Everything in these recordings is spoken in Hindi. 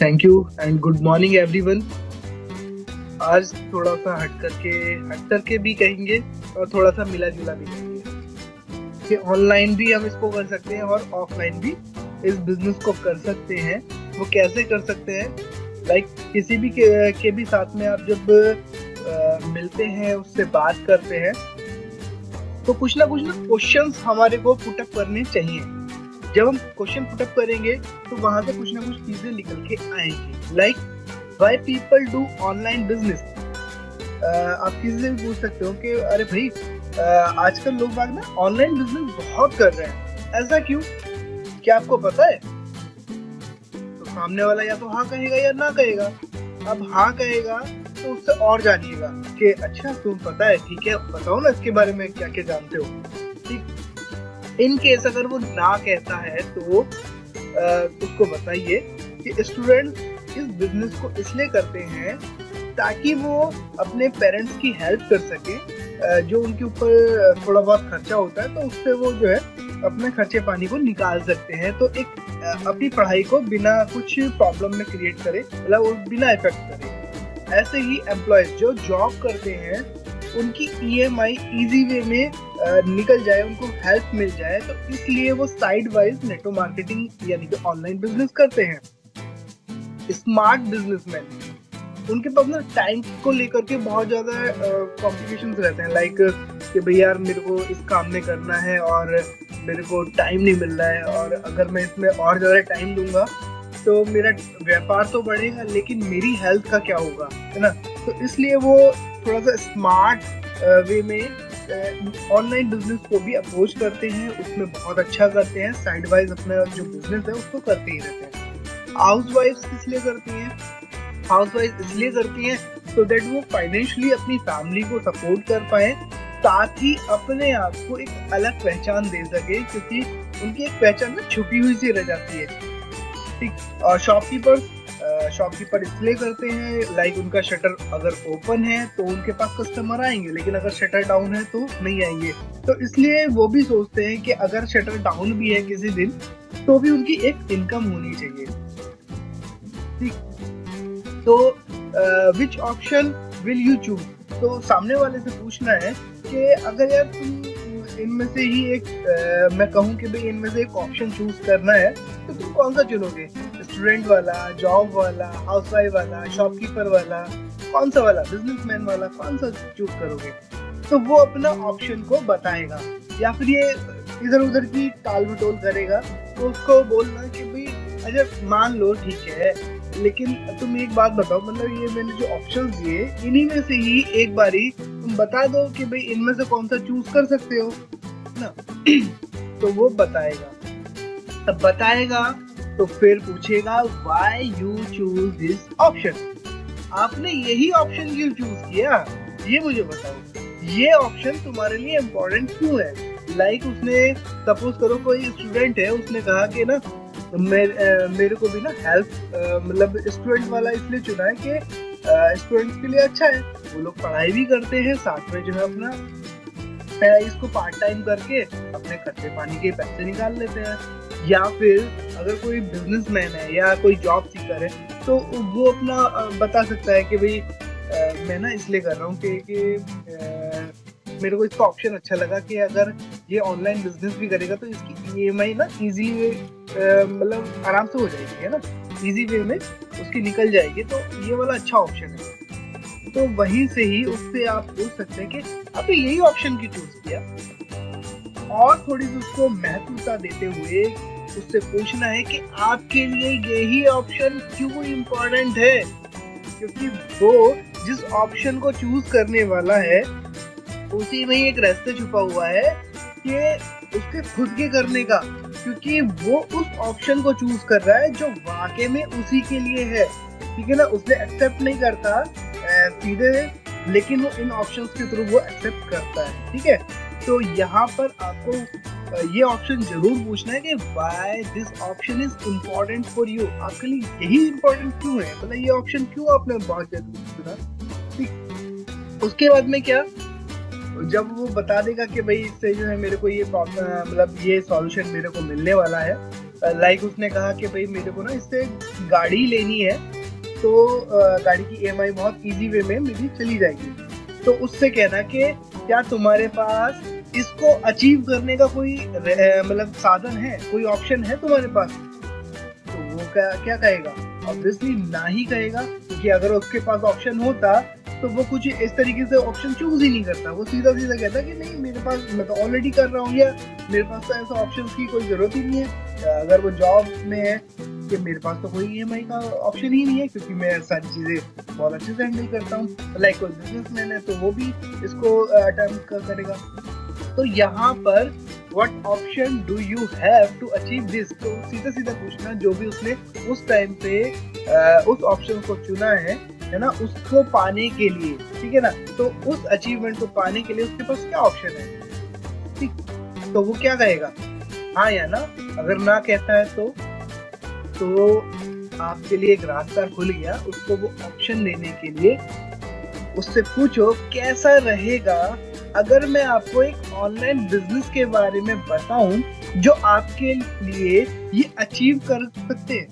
Thank you and good morning everyone. आज थोड़ा सा हट करके भी कहेंगे और थोड़ा सा मिला जुला भी कहेंगे कि ऑनलाइन भी हम इसको कर सकते हैं और ऑफलाइन भी इस बिजनेस को कर सकते हैं। वो कैसे कर सकते हैं? किसी भी के भी साथ में आप जब मिलते हैं, उससे बात करते हैं, तो कुछ ना क्वेश्चंस हमारे को पुटअप करने चाहिए। जब हम क्वेश्चन पुटअप करेंगे तो वहां से कुछ ना कुछ चीजें निकल के आएंगी। Like why people do online business. आप किसी से भी पूछ सकते हो कि अरे भाई, आजकल लोग बाग ना ऑनलाइन बिजनेस बहुत कर रहे हैं, ऐसा क्यों? क्या आपको पता है? तो सामने वाला या तो हाँ कहेगा या ना कहेगा। अब हाँ कहेगा तो उससे और जानिएगा कि अच्छा तुम पता है, ठीक है, बताओ ना इसके बारे में क्या क्या जानते हो। ठीक, इन केस अगर वो ना कहता है तो उसको बताइए कि स्टूडेंट इस बिजनेस को इसलिए करते हैं ताकि वो अपने पेरेंट्स की हेल्प कर सके। जो उनके ऊपर थोड़ा बहुत खर्चा होता है तो उससे वो जो है अपने खर्चे पानी को निकाल सकते हैं। तो एक अपनी पढ़ाई को बिना कुछ प्रॉब्लम में क्रिएट करे, मतलब वो बिना इफेक्ट करे। ऐसे ही एम्प्लॉयज जो जॉब करते हैं उनकी EMI इजी वे में निकल जाए, उनको हेल्प मिल जाए, तो इसलिए वो साइड वाइज नेटवर्क मार्केटिंग यानी कि ऑनलाइन बिजनेस करते हैं। स्मार्ट बिजनेसमैन, उनके पास ना टाइम को लेकर के बहुत ज्यादा कॉम्प्लिकेशंस रहते हैं। लाइक कि भाई यार, मेरे को इस काम में करना है और मेरे को टाइम नहीं मिल रहा है, और अगर मैं इसमें और ज्यादा टाइम दूंगा तो मेरा व्यापार तो बढ़ेगा लेकिन मेरी हेल्थ का क्या होगा, है ना? तो इसलिए वो थोड़ा सा स्मार्ट वे में ऑनलाइन बिजनेस को भी अप्रोच करते हैं, उसमें बहुत अच्छा करते हैं, साइड वाइज अपना जो बिजनेस है उसको करते ही रहते हैं। हाउसवाइफ्स इसलिए करती हैं, हाउसवाइफ इसलिए करती हैं सो दैट वो फाइनेंशियली अपनी फैमिली को सपोर्ट कर पाए, साथ ही अपने आप को एक अलग पहचान दे सके, क्योंकि उनकी एक पहचान ना छुपी हुई सी रह जाती है। ठीक, और शॉपकीपर इसलिए करते हैं, लाइक उनका शटर अगर ओपन है तो उनके पास कस्टमर आएंगे, लेकिन अगर शटर डाउन है तो नहीं आएंगे। तो इसलिए वो भी सोचते हैं कि अगर शटर डाउन भी है किसी दिन तो भी उनकी एक इनकम होनी चाहिए। ठीक, तो which option will you choose? तो सामने वाले से पूछना है कि अगर यार तुम इनमें से ही एक मैं कहूँ कि भाई इनमें से एक ऑप्शन चूज करना है तो तुम कौन सा चुनोगे? स्टूडेंट वाला, जॉब वाला, हाउसवाइफ वाला, शॉपकीपर वाला, कौन सा वाला, बिजनेसमैन वाला, कौन सा चूज करोगे? तो वो अपना ऑप्शन को बताएगा, या फिर ये इधर उधर की टाल मटोल करेगा। तो उसको बोलना कि भाई अच्छा मान लो ठीक है, लेकिन तुम एक बात बताओ, मतलब ये मैंने जो ऑप्शंस दिए इन्हीं में से ही एक बारी तुम बता दो कि भाई इनमें से कौन सा चूज कर सकते हो ना। तो वो बताएगा, अब बताएगा तो फिर पूछेगा why you choose this option. आपने यही ऑप्शन क्यों चूज किया, ये मुझे बताओ। ये ऑप्शन तुम्हारे लिए इम्पोर्टेंट क्यों है? लाइक उसने सपोज करो कोई स्टूडेंट है, उसने कहा कि ना मेरे को भी ना हेल्प, मतलब स्टूडेंट वाला इसलिए चुना है कि स्टूडेंट्स के लिए अच्छा है, वो लोग पढ़ाई भी करते हैं, साथ में जो है अपना इसको पार्ट टाइम करके अपने खर्चे पानी के पैसे निकाल लेते हैं। या फिर अगर कोई बिजनेसमैन है या कोई जॉब सीकर है तो वो अपना बता सकता है कि भाई मैं ना इसलिए कर रहा हूँ कि मेरे को इसका ऑप्शन अच्छा लगा कि अगर ये ऑनलाइन बिजनेस भी करेगा तो इसकी EMI ना इजीली मतलब आराम से हो जाएगी, है ना, इजी वे में उसकी निकल जाएगी। तो ये वाला अच्छा ऑप्शन है। तो वहीं से ही उससे आप पूछ सकते हैं कि अब यही ऑप्शन क्यों चूज किया, और थोड़ी सी उसको महत्वता देते हुए उससे पूछना है कि आपके लिए यही ऑप्शन क्यों इम्पोर्टेंट है, क्योंकि वो जिस ऑप्शन को चूज करने वाला है उसी में ही एक रास्ता छुपा हुआ है कि उसके खुद के करने का, क्योंकि वो उस ऑप्शन को चूज कर रहा है जो वाकई में उसी के लिए है। ठीक है ना, उसने एक्सेप्ट नहीं करता सीधे, लेकिन वो इन ऑप्शंस के थ्रू वो एक्सेप्ट करता है। ठीक है, तो यहाँ पर आपको ये ऑप्शन जरूर पूछना है कि why this option is important for you. आपके लिए यही इम्पोर्टेंट क्यों है, मतलब ये ऑप्शन क्यों आपने बहुत जरूरी चुना। ठीक, उसके बाद में क्या, जब वो बता देगा कि भाई इससे जो है मेरे को ये प्रॉब्लम, मतलब ये सॉल्यूशन मेरे को मिलने वाला है, लाइक उसने कहा कि भाई मेरे को ना इससे गाड़ी लेनी है, तो गाड़ी की EMI बहुत इजी वे में मेरी चली जाएगी। तो उससे कहना कि क्या तुम्हारे पास इसको अचीव करने का कोई मतलब साधन है, कोई ऑप्शन है तुम्हारे पास? तो वो क्या कहेगा? ऑब्वियसली ना ही कहेगा, क्योंकि अगर उसके पास ऑप्शन होता तो वो कुछ इस तरीके से ऑप्शन चूज ही नहीं करता। वो सीधा सीधा कहता कि नहीं मेरे पास, मैं तो ऑलरेडी कर रहा हूँ, या मेरे पास तो ऐसा ऑप्शन की कोई जरूरत ही नहीं है। अगर वो जॉब में है कि मेरे पास तो कोई EMI का ऑप्शन ही नहीं है, क्योंकि मैं सारी चीजें बहुत अच्छे से हैंडल करता हूँ। लाइक कोई बिजनेसमैन है तो वो भी इसको अटेम्प्ट करेगा। तो यहाँ पर what option do you have to achieve this, तो सीधा सीधा पूछना जो भी उसने उस टाइम पे उस ऑप्शन को चुना है ना, उसको पाने के लिए, ठीक है ना। तो उस अचीवमेंट को पाने के लिए उसके पास क्या ऑप्शन है, ठीक। तो वो क्या कहेगा, हाँ या ना। अगर ना कहता है तो आपके लिए एक रास्ता खुल गया। उसको वो ऑप्शन देने के लिए उससे पूछो कैसा रहेगा अगर मैं आपको एक ऑनलाइन बिजनेस के बारे में बताऊं जो आपके लिए ये अचीव कर सकते हैं,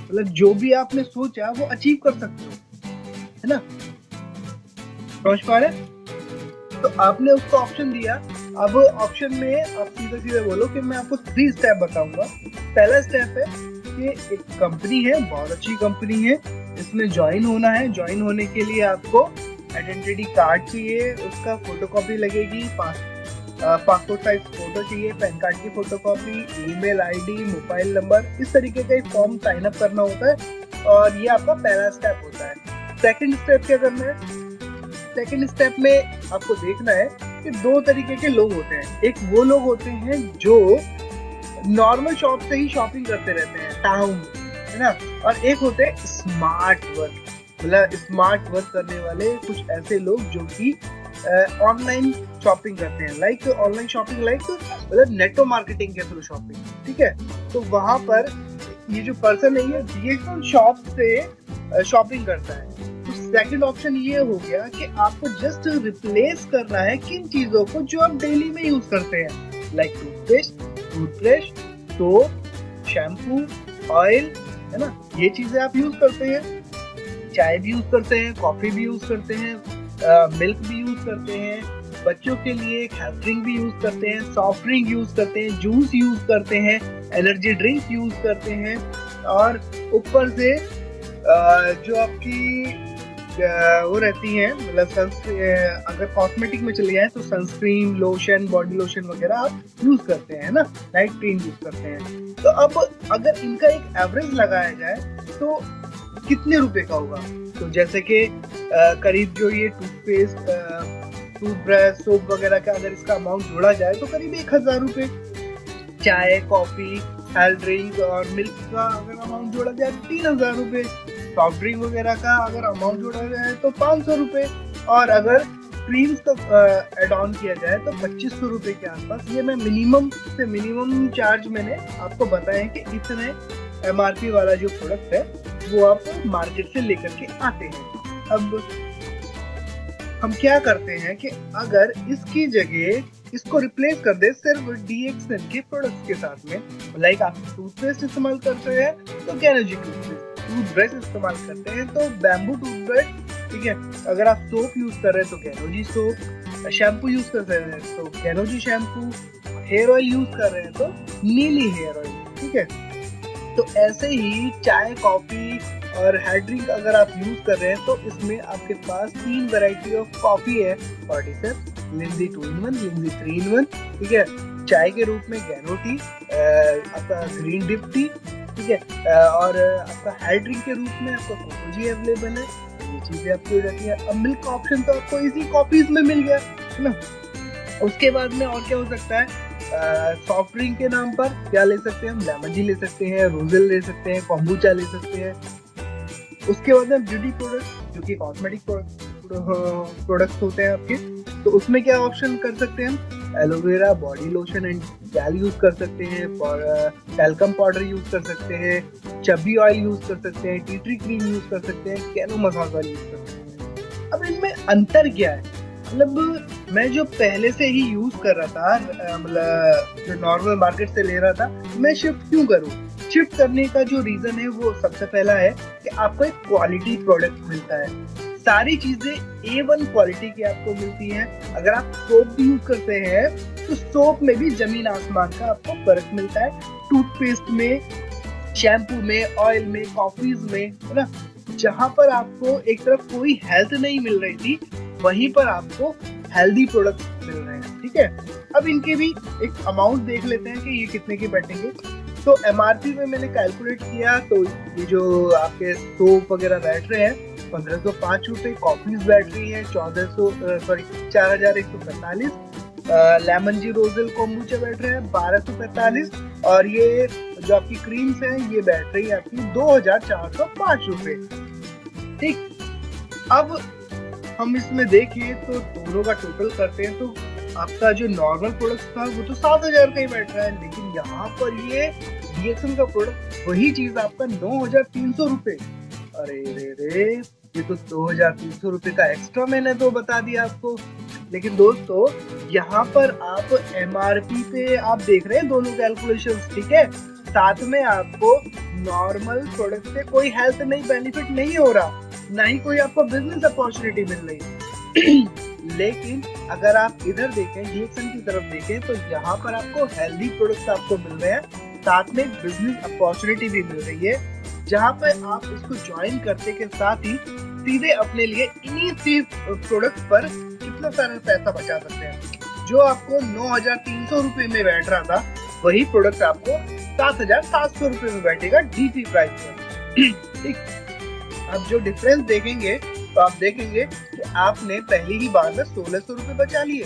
मतलब जो भी आपने सोचा वो अचीव कर सकते हो, है ना। समझ पा रहे? तो आपने उसको ऑप्शन दिया। अब ऑप्शन में आप सीधे सीधे बोलो कि मैं आपको 3 स्टेप बताऊंगा। पहला स्टेप है कि एक कंपनी है, बहुत अच्छी कंपनी है, इसमें ज्वाइन होना है। ज्वाइन होने के लिए आपको आइडेंटिटी कार्ड चाहिए, उसका फोटोकॉपी लगेगी, पासपोर्ट साइज फोटो चाहिए, पैन कार्ड की photocopy, email ID, mobile number, इस तरीके का एक फॉर्म साइन अप करना होता है। और ये आपका पहला स्टेप होता है। सेकंड स्टेप क्या करना है? सेकंड स्टेप में आपको देखना है कि 2 तरीके के लोग होते हैं। एक वो लोग होते हैं जो नॉर्मल शॉप से ही शॉपिंग करते रहते हैं, टाउन, है ना। और एक होते हैं स्मार्ट वर्क, मतलब स्मार्ट वर्क करने वाले कुछ ऐसे लोग जो कि ऑनलाइन शॉपिंग करते हैं। लाइक ऑनलाइन शॉपिंग लाइक मतलब नेटवर्क मार्केटिंग के थ्रू शॉपिंग, ठीक है। तो वहां पर ये जो पर्सन है ये डिजिटल शॉप से शॉपिंग करता है। तो सेकंड ऑप्शन ये हो गया कि आपको जस्ट रिप्लेस करना है किन चीजों को जो आप डेली में यूज करते हैं, like toothpaste, soap, shampoo, oil, है ना। ये चीजें आप यूज करते हैं। चाय भी यूज करते हैं, कॉफी भी यूज करते हैं, मिल्क भी यूज करते हैं, बच्चों के लिए हेल्थ ड्रिंक भी यूज करते हैं, सॉफ्ट ड्रिंक यूज करते हैं, जूस यूज करते हैं, एनर्जी ड्रिंक यूज करते हैं। और ऊपर से जो आपकी वो रहती है, मतलब अगर कॉस्मेटिक में चले जाए तो सनस्क्रीन, लोशन, बॉडी लोशन वगैरह आप यूज करते हैं ना, नाइट क्रीम यूज करते हैं। तो अब अगर इनका एक एवरेज लगाया जाए तो कितने रुपए का होगा? तो जैसे कि करीब जो ये टूथपेस्ट, टूथब्रश, सोप वगैरह का अगर इसका अमाउंट जोड़ा जाए तो करीब 1000 रुपए। चाय, कॉफी, हेल्थ ड्रिंक और मिल्क का अगर अमाउंट जोड़ा जाए 3000 रुपए। सॉफ्ट ड्रिंक वगैरह का अगर अमाउंट जोड़ा जाए तो 500 रुपए। और अगर क्रीम्स का एड ऑन किया जाए तो 2500 रुपए के आसपास। ये मैं मिनिमम से मिनिमम चार्ज मैंने आपको बताया कि इतने MRP वाला जो प्रोडक्ट है वो आप मार्केट से लेकर के आते हैं। अब हम क्या करते हैं कि अगर इसकी जगह इसको रिप्लेस कर दे सिर्फ DXN के प्रोडक्ट्स के साथ में, लाइक आप टूथपेस्ट इस्तेमाल करते हैं तो कैनोजी टूथपेस्ट, टूथब्रश इस्तेमाल करते हैं तो बैम्बू टूथब्रश, ठीक है। अगर आप सोप यूज कर रहे हैं तो कैनोजी सोप, शैम्पू यूज कर रहे हैं तो कैनोजी शैम्पू, हेयर ऑयल यूज कर रहे हैं तो नीली हेयर ऑयल, ठीक है। तो ऐसे ही चाय, कॉफी और हेयर ड्रिंक अगर आप यूज कर रहे हैं तो इसमें आपके पास 3 वैरायटी ऑफ कॉफी है, कॉर्डिसेप्स, लिंजी 2-in-1, लिंजी 3-in-1, ठीक है। चाय के रूप में गैनो टी, आपका ग्रीन डिप टी, ठीक है। और आपका हेयर ड्रिंक के रूप में आपका कोकोजी अवेलेबल है। ये चीजें आपकी हो जाती है। अब मिल्क ऑप्शन तो आपको इजी कॉफीज में मिल गया, है ना। उसके बाद में और क्या हो सकता है? सॉफ्ट ड्रिंक के नाम पर क्या ले सकते हैं हम? लेमन जी ले सकते हैं, रोजेल ले सकते हैं, कोम्बुचा ले सकते हैं। उसके बाद में ब्यूटी प्रोडक्ट जो कि कॉस्मेटिक प्रोडक्ट्स होते हैं आपके, तो उसमें क्या ऑप्शन कर सकते हैं हम? Aloe vera, body lotion and gel use कर सकते हैं, टैल्कम पाउडर यूज कर सकते हैं, चबी ऑयल यूज कर सकते हैं, टी ट्री क्रीम यूज कर सकते हैं, कैनो मसाज ऑयल यूज कर सकते हैं। अब इनमें अंतर क्या है? मतलब मैं जो पहले से ही यूज कर रहा था, मतलब जो नॉर्मल मार्केट से ले रहा था, मैं शिफ्ट क्यों करूं? शिफ्ट करने का जो रीजन है वो सबसे पहला है कि आपको एक क्वालिटी प्रोडक्ट मिलता है। सारी चीजें A1 क्वालिटी की आपको मिलती है। अगर आप सोप भी यूज करते हैं तो सोप में भी जमीन आसमान का आपको फर्क मिलता है। टूथपेस्ट में, शैम्पू में, ऑयल में, कॉफीज में, है ना, जहां पर आपको एक तरफ कोई हेल्थ नहीं मिल रही थी वहीं पर आपको हेल्दी प्रोडक्ट्स मिल रहे हैं। ठीक है, अब इनके भी एक अमाउंट देख लेते हैं कि ये कितने की बैठेंगे। तो MRP में मैंने कैलकुलेट किया तो ये जो आपके सोप वगैरह बैठ रहे हैं 1505 रुपए, कॉफीज बैठ रही है 4145, लेमन जी रोजेल कोम्बुचा बैठ रहे हैं 1245 और ये जो आपकी क्रीम्स हैं ये बैठ रही है आपकी 2405 रुपए। ठीक, अब हम इसमें देखें तो दोनों का टोटल करते हैं तो आपका जो नॉर्मल प्रोडक्ट था वो तो 7000 का ही बैठ रहा है, लेकिन यहाँ पर ये DXN का प्रोडक्ट वही चीज आपका 9300 रुपए। अरे रे रे, ये तो 2300 रुपए का एक्स्ट्रा मैंने तो बता दिया आपको। लेकिन दोस्तों यहाँ पर आप MRP पे आप देख रहे हैं दोनों कैलकुलेशंस, ठीक है, साथ में आपको नॉर्मल प्रोडक्ट से कोई हेल्थ नहीं बेनिफिट नहीं हो रहा, ना ही कोई आपको बिजनेस अपॉर्चुनिटी मिल रही। लेकिन अगर आप इधर देखें, DXN की तरफ देखें, तो यहाँ पर आपको हेल्दी प्रोडक्ट्स आपको मिल रहे हैं, साथ में बिजनेस अपॉर्चुनिटी भी मिल रही है, जहाँ पे आप इसको ज्वाइन करते के साथ ही सीधे अपने लिए इन्हीं प्रोडक्ट पर कितना सारा पैसा बचा सकते हैं। जो आपको 9300 रुपए में बैठ रहा था वही प्रोडक्ट आपको 7700 रुपए में बैठेगा DP प्राइस पर। ठीक, अब जो डिफरेंस देखेंगे तो आप देखेंगे कि आपने पहली ही बार में 1600 रुपए बचा लिए,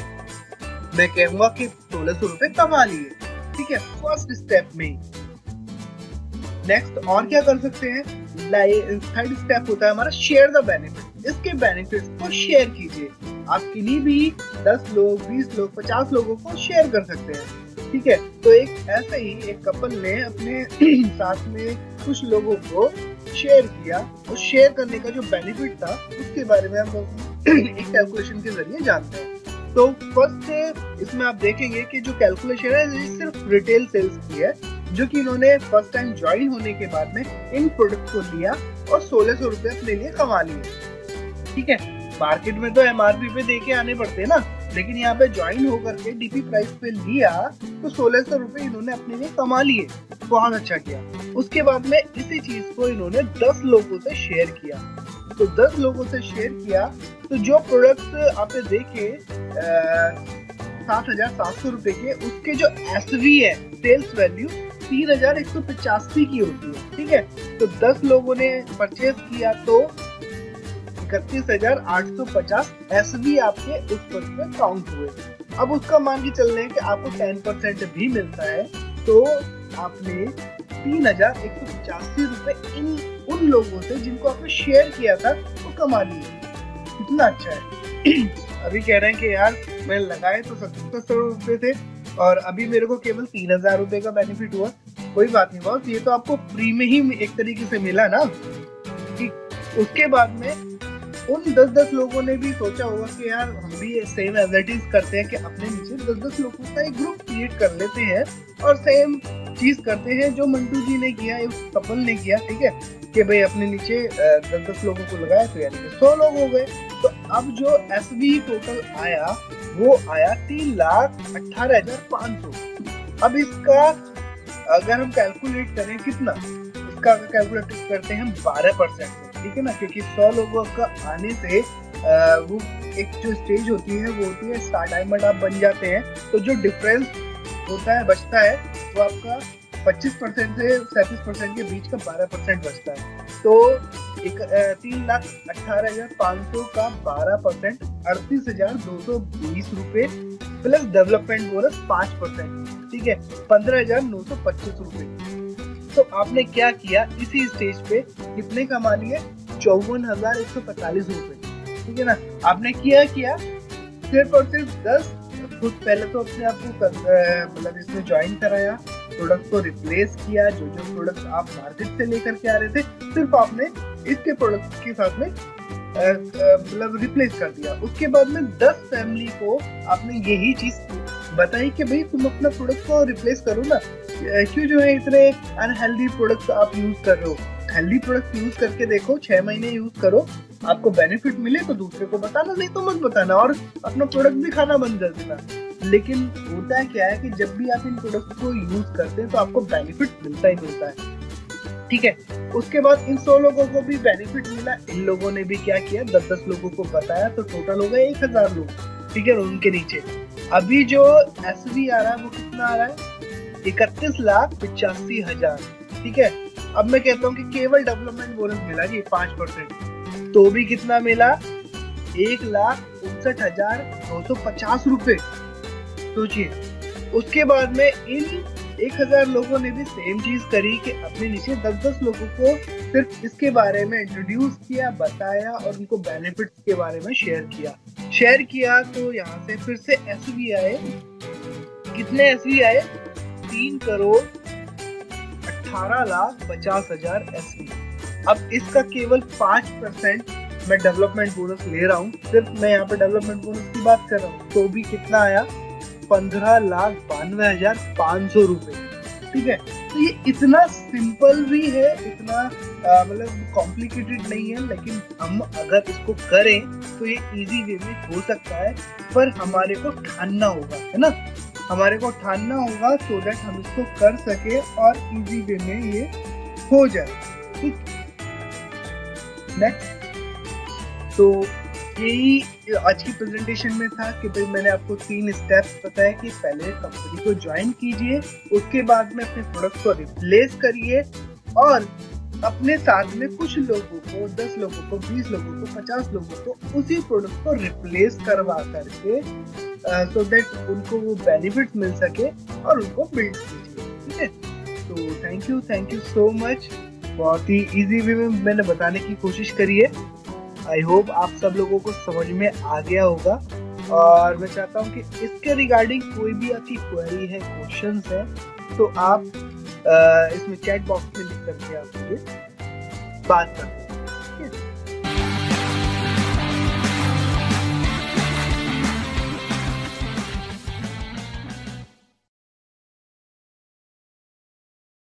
मैं कहूंगा कि 1600 रुपए कमा लिए। ठीक है, फर्स्ट स्टेप में। नेक्स्ट और क्या कर सकते हैं, थर्ड स्टेप होता है हमारा शेयर द बेनिफिट। इसके बेनिफिट्स को शेयर कीजिए। आप किन्हीं भी 10 लोग, 20 लोग, 50 लोगों को शेयर कर सकते हैं। ठीक है, तो एक ऐसे ही एक कपल ने अपने साथ में कुछ लोगों को शेयर किया, और शेयर करने का जो बेनिफिट था उसके बारे में हम एक कैलकुलेशन के जरिए जानते हैं। तो फर्स्ट इसमें आप देखेंगे कि जो कैलकुलेशन है ये सिर्फ रिटेल सेल्स की है, जो कि इन्होंने फर्स्ट टाइम ज्वाइन होने के बाद में इन प्रोडक्ट को लिया और 1600 रुपए अपने लिए कमा लिए। ठीक है, मार्केट में तो MRP पे देके आने पड़ते हैं ना, लेकिन यहाँ पे ज्वाइन होकर के DP प्राइस पे लिया तो 1600 रुपए इन्होंने अपने लिए कमा लिए। बहुत अच्छा किया। उसके बाद में इसी चीज को इन्होंने 10 लोगों से शेयर किया। तो 10 लोगों से शेयर किया तो जो प्रोडक्ट आपने देखे 7700 रुपए के, उसके जो SV है सेल्स वैल्यू 3185 की होती है। ठीक है, तो 10 लोगों ने परचेज किया तो 31,850 SV आपके उस पर काउंट हुए। अब उसका मान के चल रहे हैं कि आपको 10% भी मिलता है, तो आपने 3185 रुपए उन लोगों से जिनको आपने शेयर किया था वो कमा लिए। कितना अच्छा है। अभी कह रहे हैं कि यार मैं लगाए तो 77 रुपए थे और अभी मेरे को केवल 3000 रुपए का बेनिफिट हुआ। कोई बात नहीं बॉस, ये तो आपको फ्री में ही एक तरीके से मिला ना। उसके बाद में उन 10-10 लोगों ने भी सोचा होगा कि यार हम भी सेम एज इट इज करते हैं कि अपने नीचे 10-10 लोगों का एक ग्रुप क्रिएट कर लेते हैं और सेम चीज करते हैं जो मंटू जी ने किया, उस कपल ने किया। ठीक है, कि भाई अपने नीचे 10-10 लोगों को लगाया तो यानी कि 100 लोग हो गए। तो अब जो SV टोटल आया वो आया 3,18,500। अब इसका अगर हम कैलकुलेट करें कितना, इसका कैलकुलेट करते हैं हम 12%। ठीक है ना, क्योंकि 100 लोगों का आने से वो एक जो स्टेज होती है वो होती है स्टार डायमंड आप बन जाते हैं, तो जो डिफरेंस होता है बचता है वो आपका 25% से 37% के बीच का 12% बचता है। तो 3,18,500 का 12% 38,220 रुपए प्लस डेवलपमेंट बोनस 5%। ठीक है, 15,925 रुपए। तो आपने क्या किया, इसी स्टेज पे कितने कमा लिए, 54,145 रुपए। ठीक है ना, आपने किया सिर्फ और सिर्फ 10 खुद पहले तो अपने आप को मतलब इसमें ज्वाइन कराया, प्रोडक्ट को रिप्लेस किया, जो प्रोडक्ट आप मार्केट से लेकर के आ रहे थे सिर्फ आपने इसके प्रोडक्ट के साथ में मतलब रिप्लेस कर दिया। उसके बाद में 10 फैमिली को आपने यही चीज बताइए कि भाई तुम अपना प्रोडक्ट को रिप्लेस करो ना, क्यों जो है इतने अनहेल्दी प्रोडक्ट आप यूज कर रहे हो। हेल्दी प्रोडक्ट यूज करके देखो, 6 महीने यूज करो, आपको बेनिफिट मिले तो दूसरे को बताना, नहीं तो मत बताना और अपना प्रोडक्ट भी खाना बंद कर देना। लेकिन होता क्या है कि जब भी आप इन प्रोडक्ट को यूज करते हैं तो आपको बेनिफिट मिलता ही मिलता है, ठीक है। उसके बाद इन 100 लोगों को भी बेनिफिट मिला, इन लोगों ने भी क्या किया, 10-10 लोगों को बताया, तो टोटल हो गए 1000 लोग, ठीक है। उनके नीचे अभी जो एसवी आ रहा है वो कितना आ रहा है, 31,85,000, ठीक है। अब मैं कहता हूँ कि केवल डेवलपमेंट बोनस मिला जी 5%, तो भी कितना मिला, 1,59,250 रुपए, सोचिए। उसके बाद में इन 1000 लोगों ने भी सेम चीज करी कि अपने नीचे 10-10 लोगों को सिर्फ इसके बारे में इंट्रोड्यूस किया, बताया और उनको बेनिफिट्स के बारे में शेयर किया। तो यहाँ से फिर से एसवी आए, कितने एसवी आए, 3,18,50,000 एसवी। अब इसका केवल 5% मैं डेवलपमेंट बोनस ले रहा हूँ, सिर्फ मैं यहाँ पे डेवलपमेंट बोनस की बात कर रहा हूँ, तो भी कितना आया, 15,92,500 रुपए, ठीक है। तो ये इतना सिंपल भी है, इतना मतलब कॉम्प्लिकेटेड नहीं है, लेकिन हम अगर इसको करें तो ये इजी वे में हो सकता है, पर हमारे को ठानना होगा, है ना, हमारे को ठानना होगा सो दैट हम इसको कर सके और इजी वे में ये हो जाए, ठीक। नेक्स्ट, तो यही आज की प्रेजेंटेशन में था कि भाई मैंने आपको 3 स्टेप्स बताए कि पहले कंपनी को ज्वाइन कीजिए, उसके बाद में अपने प्रोडक्ट को रिप्लेस करिए और अपने साथ में कुछ लोगों को, 10 लोगों को, 20 लोगों को, 50 लोगों को उसी प्रोडक्ट को रिप्लेस करवा करके सो दैट उनको वो बेनिफिट मिल सके और उनको बिल्ड कीजिए, ठीक है। तो थैंक यू सो मच, बहुत ही इजी वे में मैंने बताने की कोशिश करी है। आई होप आप सब लोगों को समझ में आ गया होगा, और मैं चाहता हूँ कि इसके रिगार्डिंग कोई भी आपकी क्वेरी है, क्वेश्चंस है, तो आप इसमें चैट बॉक्स में लिख करके आप मुझे बात कर